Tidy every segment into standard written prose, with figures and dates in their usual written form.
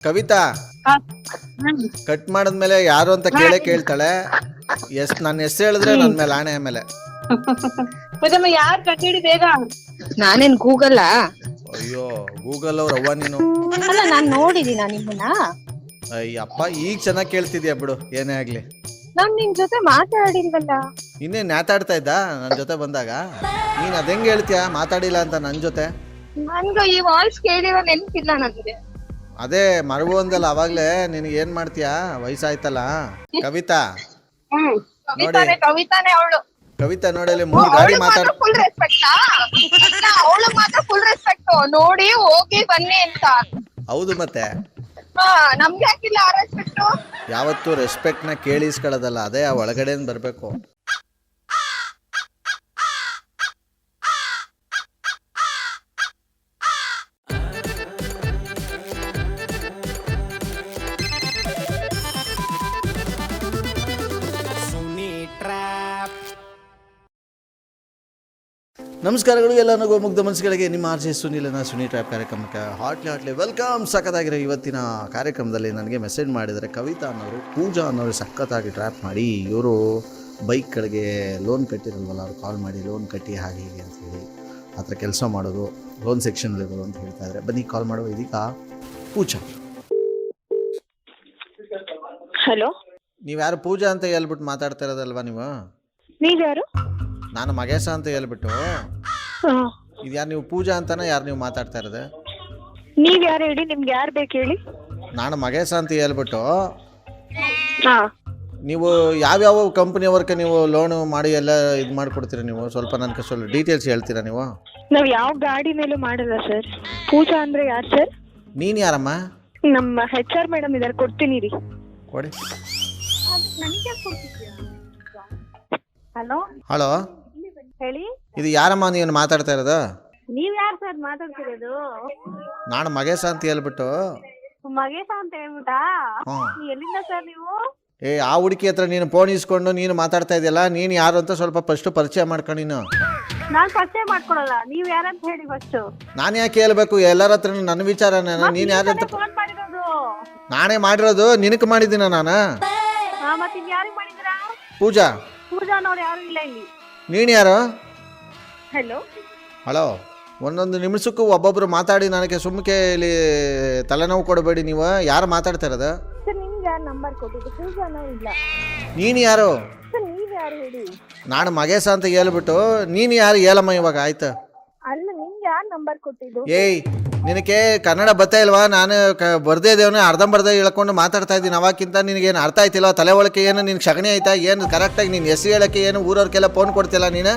Kavita cut ಮಾಡಿದ್ಮೇಲೆ ಯಾರು ಅಂತ ಕೇಳ್ತಾಳೆ. ನನ್ನ ಹೆಸರು ಹೇಳಿದ್ರೆ ನನ್ನ ಮೇಲೆ ಆಣೆ. ಆಮೇಲೆ ಯಾರು ಕಂಡಿಡಿ ಬೇಗ. ನಾನೇನ್ ಗೂಗಲ್ ಅಯ್ಯೋ ಗೂಗಲ್ ಅವ್ರ ಅವ್ವ ನೀನು. ಅಲ್ಲ ನಾನ್ ನೋಡಿದೀನ ನಿಮ್ಮನ್ನ. ಅಯ್ಯಪ್ಪ ಈಗ ಚೆನ್ನಾಗಿ ಕೇಳ್ತಿದ್ಯಾ ಬಿಡು. ಏನೇ ಆಗ್ಲಿ ನಾನ್ ನಿನ್ ಜೊತೆ ಮಾತಾಡಿಲ್ವಲ್ಲ. ಇನ್ನೇನ್ ಮಾತಾಡ್ತಾ ಇದ್ದ ನನ್ ಜೊತೆ ಬಂದಾಗ? ನೀನ್ ಅದ್ ಹೇಳ್ತೀಯ ಮಾತಾಡಿಲ್ಲ ಅಂತ ನನ್ ಜೊತೆ? ನನ್ಗ ಈ ವಾಯ್ಸ್ ಕೇಳಿರೋ ನೆನ್ಪಿಲ್ಲ ನನಗೆ. ಅದೇ ಮರವು ಅಂದಲ್ಲ ಅವಾಗ್ಲೇ. ನಿನಗೆ ಏನ್ ಮಾಡ್ತೀಯಾ? ವಯಸ್ಸಾಯ್ತಲ್ಲ. ಕವಿತಾ ನೋಡಿ, ಕವಿತಾನೆ ಅವಳು. ಕವಿತಾ ನೋಡಿ 3 ಗಾಡಿ ಮಾತಾಡ್. ಫುಲ್ ರೆಸ್ಪೆಕ್ಟ್ ಅವಳು ಮಾತ್ರ ಫುಲ್ ರೆಸ್ಪೆಕ್ಟ್. ನೋಡಿ ಹೋಗಿ ಬನ್ನಿ ಅಂತ. ಹೌದು ಮತ್ತೆ ನಮ್ಗೆ ಹಾಕಿಲ್ಲ ಆ ರೆಸ್ಪೆಕ್ಟ್. ಯಾವತ್ತು ರೆಸ್ಪೆಕ್ಟ್ ನ ಕೇಳಿಸ್ಕೊಳ್ಳೋದಲ್ಲ, ಅದೇ ಆ ಒಳಗಡೆ ಬರ್ಬೇಕು. ನಮಸ್ಕಾರಗಳು ಎಲ್ಲ ನಗು ಮುಗ್ಧ ಮನಸ್ಸುಗಳಿಗೆ. ನಿಮ್ಮ ಆರ್ಜೆ ಸುನಿಲನ ಸುನಿ ಟ್ರ್ಯಾಪ್ ಕಾರ್ಯಕ್ರಮಕ್ಕೆ ಹಾಟ್ಲಿ ವೆಲ್ಕಮ್. ಸಖತ್ತಾಗಿರೋ ಇವತ್ತಿನ ಕಾರ್ಯಕ್ರಮದಲ್ಲಿ ನನಗೆ ಮೆಸೇಜ್ ಮಾಡಿದರೆ ಕವಿತಾ ಅನ್ನೋರು, ಪೂಜಾ ಅನ್ನೋರು ಸಖತ್ತಾಗಿ ಟ್ರ್ಯಾಪ್ ಮಾಡಿ. ಇವರು ಬೈಕ್ಗಳಿಗೆ ಲೋನ್ ಕಟ್ಟಿರಲ್ವಲ್ಲ, ಅವ್ರು ಕಾಲ್ ಮಾಡಿ ಲೋನ್ ಕಟ್ಟಿ ಹಾಗೆ ಹೀಗೆ ಅಂತೇಳಿ ಆ ಥರ ಕೆಲಸ ಮಾಡೋದು, ಲೋನ್ ಸೆಕ್ಷನ್ಲಿರೋದು ಅಂತ ಹೇಳ್ತಾ ಇದ್ದಾರೆ. ಬನ್ನಿ ಕಾಲ್ ಮಾಡುವ. ಇದೀಗ ಪೂಜಾ. ಹಲೋ, ನೀವ್ಯಾರು ಪೂಜಾ ಅಂತ ಹೇಳ್ಬಿಟ್ಟು ಮಾತಾಡ್ತಾ ಇರೋದಲ್ವಾ ನೀವು? ನೀವ್ಯಾರು? ನಾನು ಮಗೇಶ ಅಂತ ಹೇಳ್ಬಿಟ್ಟು. ಇದು ಯಾರು ನೀವು? ಪೂಜಾ ಅಂತಾನೆ ಯಾರು ನೀವು ಮಾತಾಡ್ತಾ ಇರೋದು? ನೀವ್ ಯಾರು ಹೇಳಿ, ನಿಮ್ಗೆ ಯಾರು ಬೇಕು ಹೇಳಿ? ನಾನು ಮಗೇಶ ಅಂತ ಹೇಳ್ಬಿಟ್ಟು. ನೀವು ಯಾವ್ಯಾವ ಕಂಪ್ನಿಯವ್ರಿಗೆ ನೀವು ಲೋನು ಮಾಡಿ ಎಲ್ಲ ಇದು ಮಾಡಿಕೊಡ್ತೀರಾ ನೀವು? ಸ್ವಲ್ಪ ನನಗೆ ಸ್ವಲ್ಪ ಡೀಟೇಲ್ಸ್ ಹೇಳ್ತೀರಾ ನೀವು? ನಾವ್ ಯಾವ ಗಾಡಿ ಮೇಲೂ ಮಾಡಲ್ಲ ಸರ್. ಪೂಜಾ ಅಂದ್ರೆ ಯಾರು ಸರ್? ನೀನು ಯಾರಮ್ಮ? ನಮ್ಮ HR ಮೇಡಮ್ ಇದಾರೆ, ಕೊಡ್ತೀನಿ ರೀ. ಕೊಡಿ. ಹಲೋ ಹಲೋ, ಹೇಳಿ. ಇದು ಯಾರಮ್ಮ ನೀನು ಮಾತಾಡ್ತಾ ಇರೋದು? ನೀವ್ ಯಾರು ಸರ್ ಮಾತಾಡ್ತಿರೋದು? ನಾನು ಮಗೇಶ ಅಂತ ಹೇಳ್ಬಿಟ್ಟು. ಮಗೇಶ ಅಂತ ಹೇಳ್ಬಿಟ್ಟಾ? ಎಲ್ಲಿಂದ ಸರ್ ನೀವು? ಆ ಹುಡುಗಿ ಹತ್ರ ನೀನು ಫೋನ್ ಇಸ್ಕೊಂಡು ನೀನು ಮಾತಾಡ್ತಾ ಇದೆಯಲ್ಲ, ನೀನು ಯಾರು ಅಂತ ಸ್ವಲ್ಪ ಫಸ್ಟ್ ಪರಿಚಯ ಮಾಡ್ಕೊಂಡು. ನೀನು ನಾನ್ ಪರಿಚಯ ಮಾಡ್ಕೊಳಲ್ಲ, ನೀವ್ ಯಾರಂತ ಹೇಳಿ ಫಸ್ಟ್. ನಾನು ಯಾಕೆ ಹೇಳ್ಬೇಕು? ಎಲ್ಲರ ಹತ್ರ ನನ್ನ ವಿಚಾರ. ನೀನು ಯಾರಂತ ಫೋನ್ ಮಾಡಿರೋದು? ನಾನೇ ಮಾಡಿರೋದು. ನಿನಗೆ ಮಾಡಿದ್ದೀನ ನಾನು? ಮತ್ತೆ ಯಾರಿಗೆ ಮಾಡಿದಿರಾ? ಪೂಜಾ. ಪೂಜಾ ನೋಡಿ ಯಾರು ಇಲ್ಲ ಇಲ್ಲಿ. ನೀನು ಯಾರು? ಹಲೋ ಹಲೋ, ಒಂದೊಂದು ನಿಮಿಷಕ್ಕೂ ಒಬ್ಬೊಬ್ರು ಮಾತಾಡಿ ನನಗೆ ಸುಮ್ಮನೆ ಇಲ್ಲಿ ತಲೆನೋವು ಕೊಡಬೇಡಿ. ನೀವು ಯಾರು ಮಾತಾಡ್ತಾ ಇರೋದು? ಸರ್ ನಿಮ್ಗೆ ಯಾರು ನಂಬರ್ ಕೊಟ್ಟಿದ್ದು? ಪೂಜಾನೂ ಇಲ್ಲ. ನೀನು ಯಾರು? ಸರ್ ನೀವ್ ಯಾರು ಹೇಳಿ. ನಾನು ಮಗೇಶ ಅಂತ ಹೇಳ್ಬಿಟ್ಟು. ನೀನು ಯಾರು ಹೇಳಮ್ಮ ಇವಾಗ? ಆಯ್ತು. ಅಲ್ಲ, ನಿಮ್ಗೆ ಯಾರು ನಂಬರ್ ಕೊಟ್ಟಿದ್ದು? ಏಯ್, ನಿನಗೆ ಕನ್ನಡ ಬರ್ತಾ ಇಲ್ವಾ? ನಾನು ಬರ್ದೇ ಇದ್ದೇವನ ಅರ್ಧಂಬರ್ಧ ಹೇಳ್ಕೊಂಡು ಮಾತಾಡ್ತಾ ಇದ್ದೀನಿ. ಅವಾಗಿಂತ ನಿನಗೇನು ಅರ್ಥ ಆಯ್ತಿಲ್ಲ? ತಲೆ ಒಳಕ್ಕೆ ಏನು ನಿನ್ಗೆ ಸಗಣಿ ಆಯ್ತಾ? ಏನು ಕರೆಕ್ಟಾಗಿ ನೀನು ಹೆಸರು ಹೇಳೋಕ್ಕೆ ಏನು ಊರವ್ರಿಗೆಲ್ಲ ಫೋನ್ ಕೊಡ್ತಿಲ್ಲ ನೀನು?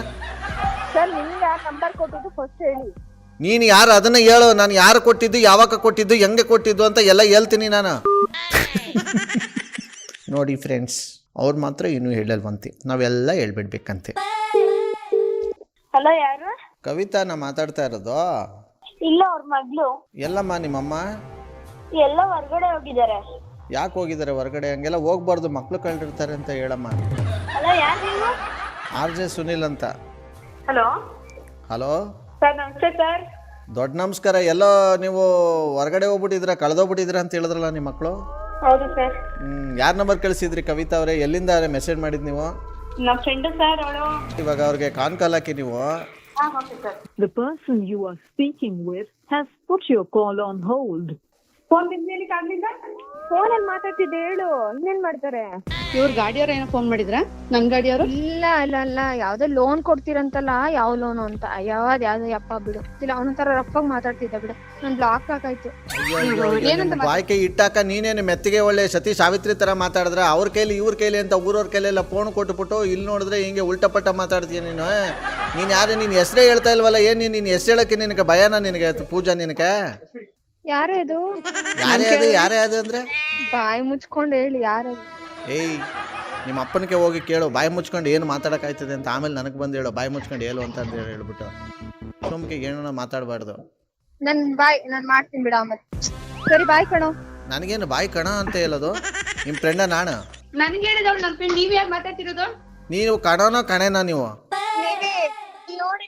ಸರ್ ನಿಮ್ಗೆ ಯಾರು ನಂಬರ್ ಕೊಟ್ಟಿದ್ದು ಫಸ್ಟ್ ಹೇಳಿ. ನೀನು ಯಾರು ಅದನ್ನು ಹೇಳು. ನಾನು ಯಾರು ಕೊಟ್ಟಿದ್ದು, ಯಾವಾಗ ಕೊಟ್ಟಿದ್ದು, ಹೆಂಗೆ ಕೊಟ್ಟಿದ್ದು ಅಂತ ಎಲ್ಲ ಹೇಳ್ತೀನಿ ನಾನು. ನೋಡಿ ಫ್ರೆಂಡ್ಸ್, ಅವ್ರು ಮಾತ್ರ ಇನ್ನೂ ಹೇಳಲ್ವಂತೆ, ನಾವೆಲ್ಲ ಹೇಳ್ಬಿಡ್ಬೇಕಂತೆ. ಹಲೋ, ಯಾರು? ಕವಿತಾ ನಾ ಮಾತಾಡ್ತಾ ಇರೋದು. ಇಲ್ಲ, ಅವ್ರ ಮಗಳು. ಎಲ್ಲಮ್ಮ ನಿಮ್ಮಮ್ಮ? ಎಲ್ಲ ಹೊರಗಡೆ ಹೋಗಿದ್ದಾರೆ. ಯಾಕೆ ಹೋಗಿದ್ದಾರೆ ಹೊರಗಡೆ? ಹಂಗೆಲ್ಲ ಹೋಗ್ಬಾರ್ದು, ಮಕ್ಳು ಕಳ್ದಿರ್ತಾರೆ ಅಂತ ಹೇಳಮ್ಮ. ಹಲೋ, ಯಾರು ನೀವು? RJ ಸುನಿಲ್ ಅಂತ. ಹಲೋ. ಹಲೋ ಸರ್, ನಮಸ್ತೆ ಸರ್. ದೊಡ್ಡ ನಮಸ್ಕಾರ. ಎಲ್ಲೋ ನೀವು ಹೊರಗಡೆ ಹೋಗ್ಬಿಟ್ಟಿದ್ರ, ಕಳೆದೋಗ್ಬಿಟ್ಟಿದ್ರ ಅಂತ ಹೇಳಿದ್ರಲ್ಲ ನಿಮ್ಮ ಮಕ್ಕಳು? ಹೌದು ಸರ್. ಯಾರ ನಂಬರ್ ಕಳಿಸಿದ್ರಿ ಕವಿತಾ ಅವರೇ? ಎಲ್ಲಿಂದ ಮೆಸೇಜ್ ಮಾಡಿದ್ ನೀವು? ನಮ್ಮ ಫ್ರೆಂಡ್ ಸರ್ ಅವಳು. ಇವಾಗ ಅವ್ರಿಗೆ ಕಾಲ್ ಹಾಕಿ ನೀವು. The person you are speaking with has put your call on hold. Phone ಬಿದ್ಮೇಲೆ ಕಾಗ್ಲಿಲ್ಲ. ಫೋನಲ್ಲಿ ಮಾತಾಡ್ತಿದ್ದೆ, ಹೇಳು. ಇನ್ನೇನ್ ಮಾಡ್ತಾರೆ? ಇವ್ರ ಗಾಡಿಯವ್ರ ಏನೋ ಫೋನ್ ಮಾಡಿದ್ರ? ನನ್ ಗಾಡಿಯವರು? ಇಲ್ಲ ಇಲ್ಲ ಇಲ್ಲ, ಯಾವ್ದೋ ಲೋನ್ ಕೊಡ್ತೀರಂತಲ್ಲ. ಯಾವ ಲೋನು ಅಂತ? ಯಾವ್ದು ಯಪ್ಪ ಬಿಡು. ಇಲ್ಲ, ಅವನಂತರ ರಫಾಗಿ ಮಾತಾಡ್ತಿದ್ದ ಬಿಡು. ನನ್ ಬ್ಲಾಕ್ ಹಾಕಾಯ್ತು. ಬಾಯ್ಕೆ ಇಟ್ಟಾಕ ನೀನೇನು ಮೆತ್ತಿಗೆ ಒಳ್ಳೆ ಸತಿ ಸಾವಿತ್ರಿ ತರ ಮಾತಾಡಿದ್ರ? ಅವ್ರ ಕೈಲಿ ಇವ್ರ ಕೈಲಿ ಅಂತ ಊರವ್ರ ಕೈಲೆಲ್ಲ ಫೋನ್ ಕೊಟ್ಬಿಟ್ಟು ಇಲ್ಲಿ ನೋಡಿದ್ರೆ ಹಿಂಗೆ ಉಲ್ಟಪಟ್ಟ ಮಾತಾಡ್ತೀಯ ನೀನು. ನೀನು ಯಾರು? ನಿನ್ನ ಹೆಸರೇ ಹೇಳ್ತಾ ಇಲ್ವಲ್ಲ. ಏನ್ ನೀನು ಹೆಸರು ಹೇಳಕ್ಕೆ ನಿನಗೆ ಭಯನಾ ನಿನಗೆ? ಪೂಜಾ ನಿನಗೆ ಯಾರೇ ಅದು? ಯಾರೇ ಅದು ಅಂದ್ರೆ ಬಾಯಿ ಮುಚ್ಕೊಂಡು ಹೇಳಿ ಯಾರದು. ಏಯ್, ನಿಮ್ಮ ಅಪ್ಪನಿಗೆ ಹೋಗಿ ಕೇಳು, ಬಾಯಿ ಮುಚ್ಕೊಂಡು ಏನು ಮಾತಾಡೋಕ್ಕಾಯ್ತದೆ ಅಂತ. ಆಮೇಲೆ ನನಗೆ ಬಂದು ಹೇಳು, ಬಾಯಿ ಮುಚ್ಕೊಂಡು ಹೇಳು ಅಂತ ಹೇಳ್ಬಿಟ್ಟು. ಸುಮ್ಕೆ ಏನೋ ಮಾತಾಡಬಾರ್ದು. ನಾನು ಮಾಡ್ತೀನಿ ಬಿಡ. ಮತ್ತೆ ಸರಿ, ಬಾಯ್ ಕಣೋ. ನನಗೇನು ಬಾಯಿ ಕಣ ಅಂತ ಹೇಳೋದು? ನಿಮ್ಮ ಫ್ರೆಂಡ ನಾನು? ನನ್ಗೆ ಹೇಳಿದವಳು ನನ್ನ ಫ್ರೆಂಡ್. ನೀವ್ ಯಾರು ಮಾತಾಡ್ತಿರೋದು? ನೀವು ಕಣನೋ ಕಣೆನಾ ನೀವು? ನೋಡಿ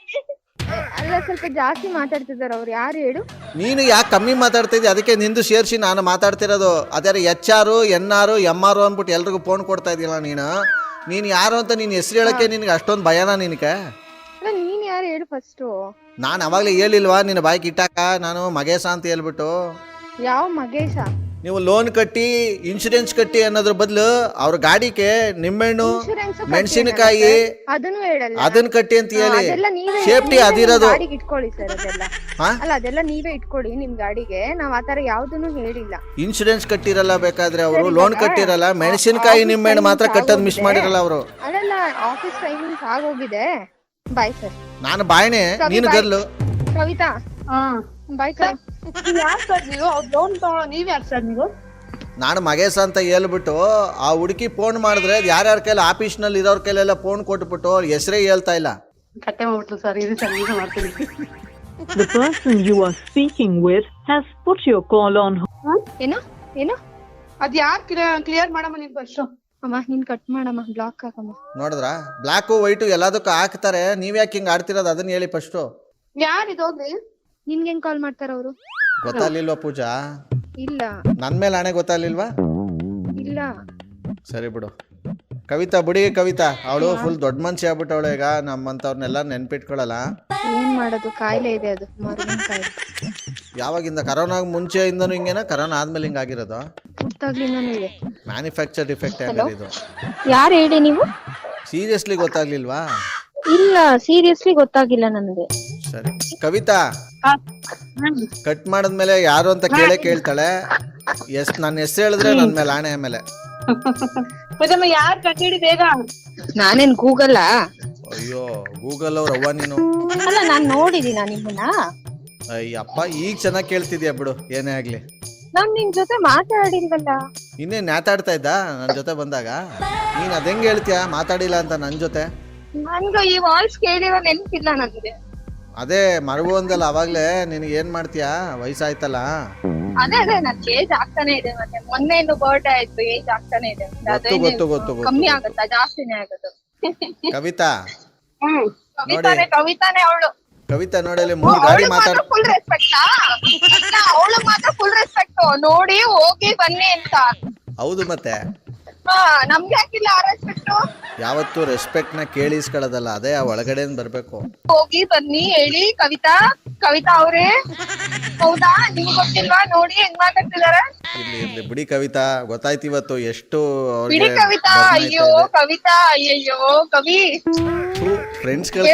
ಅಲ್ಲ ಸ್ವಲ್ಪ ಜಾಸ್ತಿ ಮಾತಾಡ್ತಿದಾರ ಅವ್ರು, ಯಾರು ಹೇಳು? ನೀನು ಯಾಕೆ ಕಮ್ಮಿ ಮಾತಾಡ್ತಾ ಇದ್ದಿ? ಅದಕ್ಕೆ ನಿಂದು ಸೇರಿಸಿ ನಾನು ಮಾತಾಡ್ತಿರೋದು. ಅದೇ ಎಚ್ ಆರು ಎನ್ ಆರು ಎಮ್ ಆರು ಅಂದ್ಬಿಟ್ಟು ಎಲ್ರಿಗೂ ಫೋನ್ ಕೊಡ್ತಾ ಇದೀಯಲ್ಲ ನೀನು ಯಾರು ಅಂತ ನೀನು ಹೆಸರು ಹೇಳೋಕ್ಕೆ ನಿನಗೆ ಅಷ್ಟೊಂದು ಭಯನಾ ನಿನಗೆ? ಅಲ್ಲ ನೀನ್ ಯಾರು ಹೇಳು ಫಸ್ಟು? ನಾನು ಅವಾಗಲೇ ಹೇಳಿಲ್ವಾ ನಿನ್ನ ಬಾಯ್ಗೆ ಇಟ್ಟಾಕ ನಾನು ಮಗೇಶ ಅಂತ ಹೇಳ್ಬಿಟ್ಟು? ಯಾವ ಮಗೇಶ? ನೀವು ಲೋನ್ ಕಟ್ಟಿ ಇನ್ಶೂರೆನ್ಸ್ ಕಟ್ಟಿ ಅನ್ನೋದ್ರ ಬದಲು ಅವ್ರ ಗಾಡಿಗೆ ನಿಂಬೆಹಣ್ಣು ಮೆಣಸಿನಕಾಯಿ ಅದನ್ನು ಹೇಳಲ್ಲ, ಅದನ್ನ ಕಟ್ಟಿ ಅಂತ ಹೇಳಿ ಅದೆಲ್ಲ ನೀವೇ ಸೇಫ್ಟಿ ಅದಿರೋದು. ಗಾಡಿಗೆ ಇಟ್ಕೊಳ್ಳಿ ಸರ್ ಅದೆಲ್ಲ. ಅಲ್ಲ ಅದೆಲ್ಲ ನೀವೇ ಇಟ್ಕೊಳ್ಳಿ ನಿಮ್ ಗಾಡಿಗೆ, ನಾವ್ ಆತರ ಯಾವ್ದನ್ನು ಹೇಳಿಲ್ಲ. ಇನ್ಶೂರೆನ್ಸ್ ಕಟ್ಟಿರಲ್ಲ, ಬೇಕಾದ್ರೆ ಅವರು ಲೋನ್ ಕಟ್ಟಿರಲ್ಲ, ಮೆಣಸಿನಕಾಯಿ ನಿಂಬೆಹಣ್ಣು ಮಾತ್ರ ಕಟ್ಟೋದು ಮಿಸ್ ಮಾಡಿರಲ್ಲ ಅವರು. ಅಲ್ಲ ಆಫೀಸ್ ಟೈಮಿಂಗ್ಸ್ ಆಗೋಗಿದೆ. Bye sir. ನಾನು ಬಾಯ್ನೆ, ನೀನು ಗರ್ಲು. Kavitha bye sir. ಯಾರ್ ಸರ್ ನೀವು? ಅವ್ರ ಲೋನ್ ನೀವ್ ಯಾರು ಸರ್ ನೀವು? ನಾನು ಮಗೇಶ ಅಂತ ಹೇಳ್ಬಿಟ್ಟು ಆ ಹುಡುಗಿ ಫೋನ್ ಮಾಡಿದ್ರೆ ಯಾರ್ಯಾರ ಕೈಲಿ ಆಫೀಸ್ನಲ್ಲಿ ಇರೋರ ಕೈಲೆಲ್ಲ ಫೋನ್ ಕೊಟ್ಬಿಟ್ಟು ಹೆಸರೇ ಹೇಳ್ತಾ ಇಲ್ಲ. ಕಟ್ಟೆ ಮಾಡ್ಬಿಟ್ಲು ಸರ್, ಇದು ಸರ್ ಈಗ ಮಾಡ್ತೀನಿ. The person you are speaking with has put your call on hold. ಏನು ಏನು? ಅದ್ ಯಾರ್ ಕ್ಲಿಯರ್ ಮಾಡಮ್ಮ ನೀವು ಫಸ್ಟ್? ಅಮ್ಮ ನೀನ್ ಕಟ್ ಮಾಡಮ್ಮ, ಬ್ಲಾಕ್ ಹಾಕಮ್ಮ. ನೋಡಿದ್ರಾ, ಬ್ಲ್ಯಾಕು ವೈಟು ಎಲ್ಲದಕ್ಕೂ ಹಾಕ್ತಾರೆ, ನೀವ್ ಯಾಕೆ ಹಿಂಗೆ ಆಡ್ತಿರೋದು ಅದನ್ನ ಹೇಳಿ ಫಸ್ಟು. ಯಾರಿದ್ ಹೋಗ್ರಿ? ನಿನ್ಗೆ ಹೆಂಗ್ ಕಾಲ್ ಮಾಡ್ತಾರ ಅವರು? ಗೊತ್ತಾಗ್ಲಿಲ್ವಾ ಪೂಜಾ? ಇಲ್ಲ ನನ್ ಮೇಲೆ ಹಣೆ ಗೊತ್ತಾಗ್ಲಿಲ್ವಾ? ಇಲ್ಲ. ಸರಿ ಬಿಡು. ಕವಿತಾ ಬಿಡಿ, ಕವಿತಾ ಅವಳು ಫುಲ್ ದೊಡ್ಡ ಮನ್ಸಿ ಆಗ್ಬಿಟ್ಟವಳು. ಈಗ ನಮ್ಮಂತವ್ರನ್ನೆಲ್ಲ ನೆನ್ಪಿಟ್ಕೊಳಲ್ಲ. ಏನ್ ಮಾಡೋದು, ಕಾಯಿಲೆ ಇದೆ ಅದು, ಮರುವಿನ ಕಾಯಿಲೆ. ಯಾವಾಗಿಂದ? ಕರೋನಾ ಮುಂಚೆಯಿಂದನೂ ಹಿಂಗೇನಾ? ಕರೋನಾ ಆದ್ಮೇಲೆ ಹಿಂಗಾಗಿರೋದು? ಗೊತ್ತಾಗ್ಲಿಂದಾನು ಇದೆ. ಮ್ಯಾನುಫ್ಯಾಕ್ಚರ್ ಡಿಫೆಕ್ಟ್ ಆಗಿದೆ ಇದು. ಯಾರು ಹೇಳಿ ನೀವು? ಸೀರಿಯಸ್ಲಿ ಗೊತ್ತಾಗ್ಲಿಲ್ವಾ? ಇಲ್ಲ ಸೀರಿಯಸ್ಲಿ ಗೊತ್ತಾಗಿಲ್ಲ ನನಗೆ. ಸರಿ ಕವಿತಾ, ಕಟ್ ಮಾಡಿದ್ಮೇಲೆ ಯಾರು ಅಂತ ಕೇಳ್ತಾಳೆ. ನನ್ನ ಹೆಸರು ಹೇಳಿದ್ರೆ ನನ್ ಮೇಲೆ ಆಣೆ. ಆಮೇಲೆ ಯಾರ್ ಕಟ್ಟಿಡಿ ಬೇಗ? ನಾನೇನ್ ಗೂಗಲ್? ಅಯ್ಯೋ ಗೂಗಲ್ ಅವ್ರ ಅವ್ವ ನೀನು. ಅಲ್ಲ ನಾನ್ ನೋಡಿದೀನ ನಿಮ್ಮನ್ನ. ಅಯ್ಯಪ್ಪ ಈಗ ಚೆನ್ನಾಗಿ ಕೇಳ್ತಿದ್ಯಾ ಬಿಡು, ಏನೇ ಆಗ್ಲಿ. ನಾನ್ ನಿಮ್ ಜೊತೆ ಮಾತಾಡಿಲ್ವಲ್ಲ. ಇನ್ನೇನ್ ಮಾತಾಡ್ತಾ ಇದ್ದ ನನ್ ಜೊತೆ ಬಂದಾಗ? ನೀನ್ ಅದೆಂಗ್ ಹೇಳ್ತೀಯ ಮಾತಾಡಿಲ್ಲ ಅಂತ ನನ್ ಜೊತೆ? ನನ್ಗ ಈ ವಾಯ್ಸ್ ಕೇಳಿರೋ ನೆನ್ಪಿಲ್ಲ ನನಗೆ. ಅದೇ ಮರವು ಅಂದಲ್ಲ ಅವಾಗ್ಲೇ. ನಿನಗೆ ಏನ್ ಮಾಡ್ತೀಯಾ, ವಯಸ್ಸಾಯ್ತಲ್ಲ. ಅದೇ ನನ್ ಏಜ್ ಆಗ್ತಾನೆ ಇದೆ. ಮತ್ತೆ ಮೊನ್ನೆ ಇನ್ನು ಬರ್ಡೇ ಆಯ್ತು, ಏಜ್ ಆಗ್ತಾನೆ ಇದೆ. ಗೊತ್ತು ಕಮ್ಮಿ ಆಗತ್ತಾ ಜಾಸ್ತಿನೇ ಆಗೋದು? ಕವಿತಾ ಕವಿತಾನೆ ಅವಳು. ಕವಿತಾ ನೋಡಲಿ 3 ಗಾಡಿ ಮಾತಾಡ. ಫುಲ್ ರೆಸ್ಪೆಕ್ಟ್ ಅವಳು ಮಾತ್ರ ಫುಲ್ ರೆಸ್ಪೆಕ್ಟ್. ನೋಡಿ ಹೋಗಿ ಬನ್ನಿ ಅಂತ. ಹೌದು ಮತ್ತೆ ನಮ್ಗೆ ಯಾಕಿಲ್ಲ ರೆಸ್ಪೆಕ್ಟ್? ಯಾವತ್ತು ರೆಸ್ಪೆಕ್ಟ್ ನ ಕೇಳಿಸ್ಕೊಳ್ಳೋದಲ್ಲ, ಅದೇ ಆ ಒಳಗಡೆ ಬರ್ಬೇಕು. ಹೋಗಿ ಬನ್ನಿ ಹೇಳಿ. ಕವಿತಾ ಅವ್ರೇ, ಹೌದಾ? ನಿಮ್ಗೆ ಗೊತ್ತಿಲ್ವಾ? ನೋಡಿ ಹೆಂಗ್ ಮಾತಾಡ್ತಿದಾರೆ. ಇರ್ಲಿ ಬಿಡಿ ಕವಿತಾ, ಗೊತ್ತಾಯ್ತು ಇವತ್ತು ಎಷ್ಟು ಬಿಡಿ ಕವಿತಾ. ಅಯ್ಯೋ ಕವಿತಾ, ಅಯ್ಯಯ್ಯೋ ಕವಿ. ಫ್ರೆಂಡ್ಸ್ ಗಳು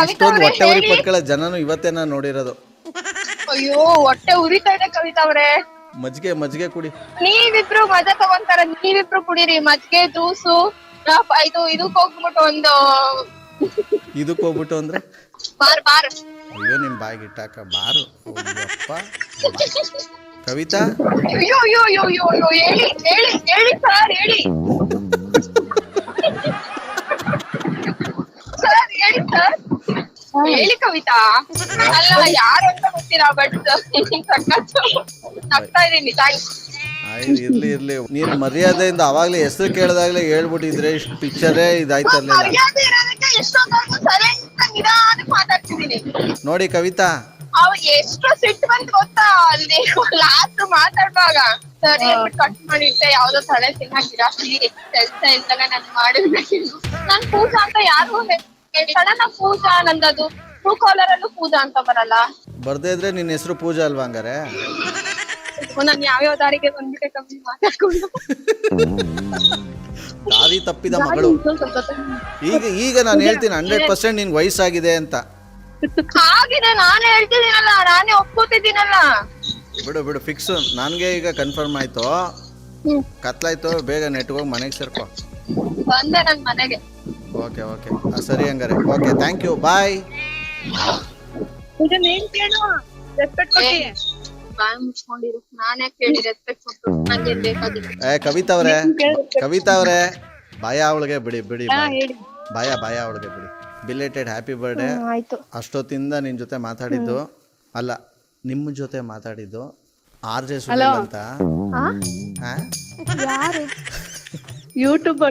ಇಷ್ಟೊಂದು ಹೊಟ್ಟೆ ಉರಿ ಪಟ್ಕೊಳ್ಳೋ ಜನನು ಇವತ್ತೇ ನಾನು ನೋಡಿರೋದು. ಅಯ್ಯೋ ಹೊಟ್ಟೆ ಉರಿತಾ ಇದೆ ಕವಿತಾ ಅವ್ರೆ. ಮಜ್ಜಿಗೆ ಕುಡಿ. ನೀವಿಬ್ರು ಮಜಾ ತಗೊಂತಾರ, ನೀವಿಬ್ರು ಕುಡೀರಿ ಮಜ್ಜಿಗೆ ಜ್ಯೂಸು. ಇದಕ್ ಹೋಗ್ಬಿಟ್ಟು ಇದಕ್ಕೆ ಅಂದ್ರೆ ಬಾರ್. ಅಯ್ಯೋ ನಿಮ್ ಬಾಯಿಗೆ ಇಟ್ಟಾಕ ಬಾರು. ಕವಿತಾ ಅಯ್ಯೋ ಹೇಳಿ ಸರ್, ಹೇಳಿ ಸರ್. ಹೇಳಿ ಕವಿತಾ. ಅಲ್ಲ ಯಾರು ಅಂತ ಗೊತ್ತಿಲ್ಲ, ಬಟ್ ನಗ್ತಾ ಇದೀನಿ. ಇರ್ಲಿ ನೀನ್ ಮರ್ಯಾದೆಯಿಂದ ಅವಾಗ್ಲೇ ಹೆಸರು ಕೇಳಿದಾಗ್ಲೇ ಹೇಳ್ಬಿಟ್ಟಿದ್ರೆ ಇಷ್ಟು ಪಿಕ್ಚರೇ ಇದಾಯ್ತಲ್ಲ. ಮಾತಾಡ್ತಿದ್ದೀನಿ ನೋಡಿ ಕವಿತಾ. ಎಷ್ಟು ಸಿಟ್ಟು ಬಂತು ಗೊತ್ತಾ ಅಲ್ಲಿ ಲಾಸ್ಟ್ ಮಾತಾಡುವಾಗ. ಸರಿ ಕಟ್ ಮಾಡಿಟ್ಟೆ, ಯಾವ್ದೋ ತಲೆ ತಿನ್ನಾಕಿರ ಕೆಲ್ಸ ಇಲ್ದಾಗ ನಾನ್ ಮಾಡಿರ್ಬೇಕಿಲ್ಲ. ನಾನ್ ಪೂಜಾ ಅಂತ ಯಾರು ಸಡನ್ ಪೂಜಾ ನಂದದು ಟ್ರೂ ಕಾಲರ್ ಅಲ್ಲೂ ಪೂಜಾ ಅಂತ ಬರಲ್ಲ. ಬರ್ದೇ ಇದ್ರೆ ನಿನ್ನ ಹೆಸರು ಪೂಜಾ ಅಲ್ವಾ ಹಂಗಾರೆ? ನಾನ್ ಯಾವ್ಯಾವ ದಾರಿಗೆ ಬಂದ್ಬಿಟ್ಟೆ ಕಮ್ಮಿ ಮಾತಾಡ್ಕೊಂಡು. ದಾರಿ ತಪ್ಪಿದ ಮಗಳು. ಈಗ ನಾನು ಹೇಳ್ತೀನಿ 100% ನಿನ್ ವಯಸ್ಸಾಗಿದೆ ಅಂತ. ಆಗಿದೆ, ನಾನೇ ಹೇಳ್ತಿದ್ದೀನಲ್ಲ, ನಾನೇ ಒಪ್ಕೋತಿದ್ದೀನಲ್ಲ. ಬಿಡು ಫಿಕ್ಸ್. ನನ್ಗೆ ಈಗ ಕನ್ಫರ್ಮ್ ಆಯ್ತು. ಕತ್ಲಾಯ್ತು, ಬೇಗ ನೆಟ್ಗೋಗಿ ಮನೆಗೆ ಸೇರ್ಕೊ. ಬಂದೆ ನನ್ ಮನೆಗೆ. ಓಕೆ ಸರಿ ಹಂಗಾರೆ. ಓಕೆ ಥ್ಯಾಂಕ್ ಯು, ಬಾಯ್. ಬಾಯ್ ಮುಚ್ಕೊಂಡಿರು. ನಾನೇ ಕೇಳಿ ರೆಸ್ಪೆಕ್ಟ್ ಕೊಟ್ಟು ನಂಗೆ ಬೇಕಾಗಿತ್ತು. ಕವಿತಾ ಅವ್ರೆ ಬಾಯ ಅವಳಿಗೆ ಬಿಡಿ. ಬಾಯ ಅವಳಿಗೆ ಬಿಡಿ. Belated happy birthday. ಅಷ್ಟೊತ್ತಿಂದ ನಿನ್ ಜೊತೆ ಮಾತಾಡಿದ್ದು ಅಲ್ಲ, ನಿಮ್ಮ ಜೊತೆ ಮಾತಾಡಿದ್ದು RJ ಸುನಿಲ್ ಅಂತ. ಯೂಟ್ಯೂಬ್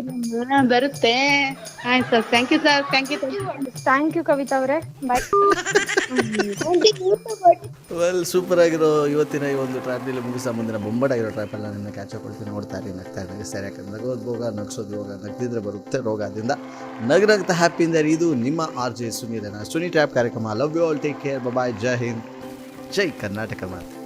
ಬರುತ್ತೆ ಆಯ್ತು sir thank you sir thank you thank you Kavitha ಅವರೇ ಬಾಯ್. ವೆಲ್ ಸೂಪರ್ ಆಗಿರೋ ಇವತ್ತಿನ ಈ ಒಂದು ಟ್ರ್ಯಾಪ್ನಲ್ಲಿ ಮುಗಿಸ ಮುಂದಿನ ಬೊಂಬಾಟಾಗಿರೋ ಟ್ರ್ಯಾಪೆಲ್ಲ ನಿಮ್ಮನ್ನ ಕ್ಯಾಚ್ ಕೊಡ್ತೀನಿ. ನೋಡ್ತಾ ಇರಿ, ನಗ್ತಾ ಇರಿ, ಸರಿ. ಯಾಕಂದ್ರೆ ನಗೋದು ಭೋಗ, ನಗ್ಸೋದು ಯೋಗ. ನಗ್ದಿದ್ರೆ ಬರುತ್ತೆ ರೋಗ. ಅದರಿಂದ ನಗ್ನಗ್ತಾ ಹ್ಯಾಪಿಯಿಂದ ಇದು ನಿಮ್ಮ RJ ಸುನೀಲನ ಸುನಿ ಟ್ರ್ಯಾಪ್ ಕಾರ್ಯಕ್ರಮ. Love you all, take care, bye, Jai Hind, Jai Karnataka ಮಾತು.